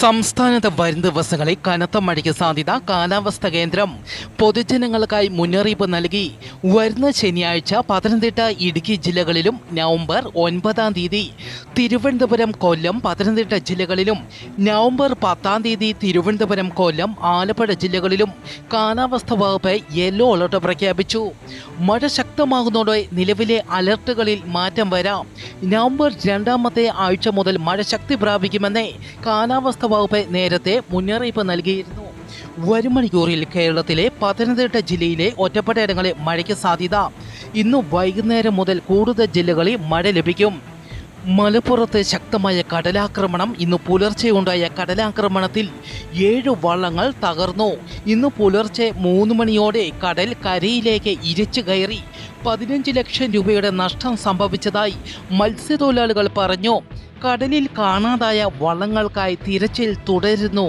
സംസ്ഥാനത്ത് വരും ദിവസങ്ങളിൽ കനത്ത മഴയ്ക്ക് സാധ്യത. കാലാവസ്ഥാ കേന്ദ്രം പൊതുജനങ്ങൾക്കായി മുന്നറിയിപ്പ് നൽകി. വരുന്ന ശനിയാഴ്ച പത്തനംതിട്ട, ഇടുക്കി ജില്ലകളിലും നവംബർ 9-ാം തീയതി തിരുവനന്തപുരം, കൊല്ലം, പത്തനംതിട്ട ജില്ലകളിലും നവംബർ 10-ാം തീയതി തിരുവനന്തപുരം, കൊല്ലം, ആലപ്പുഴ ജില്ലകളിലും കാലാവസ്ഥാ വകുപ്പ് യെല്ലോ അലർട്ട് പ്രഖ്യാപിച്ചു. മഴ ശക്തമാകുന്നതോടെ നിലവിലെ അലർട്ടുകളിൽ മാറ്റം വരാം. നവംബർ 2-ാമത്തെ ആഴ്ച മുതൽ മഴ ശക്തി പ്രാപിക്കുമെന്ന് കാലാവസ്ഥാ വകുപ്പ് നേരത്തെ മുന്നറിയിപ്പ് നൽകിയിരുന്നു. വരും മണിക്കൂറിൽ കേരളത്തിലെ പത്തനംതിട്ട ജില്ലയിലെ ഒറ്റപ്പെട്ടയിടങ്ങളിൽ മഴയ്ക്ക് സാധ്യത. ഇന്ന് വൈകുന്നേരം മുതൽ കൂടുതൽ ജില്ലകളിൽ മഴ ലഭിക്കും. മലപ്പുറത്ത് ശക്തമായ കടലാക്രമണം. ഇന്ന് പുലർച്ചെയുണ്ടായ കടലാക്രമണത്തിൽ 7 വള്ളങ്ങൾ തകർന്നു. ഇന്ന് പുലർച്ചെ 3 മണിയോടെ കടൽ കരയിലേക്ക് ഇരച്ചു കയറി 15 ലക്ഷം രൂപയുടെ നഷ്ടം സംഭവിച്ചതായി മത്സ്യത്തൊഴിലാളികൾ പറഞ്ഞു. കടലിൽ കാണാതായ വള്ളങ്ങൾക്കായി തിരച്ചിൽ തുടരുന്നു.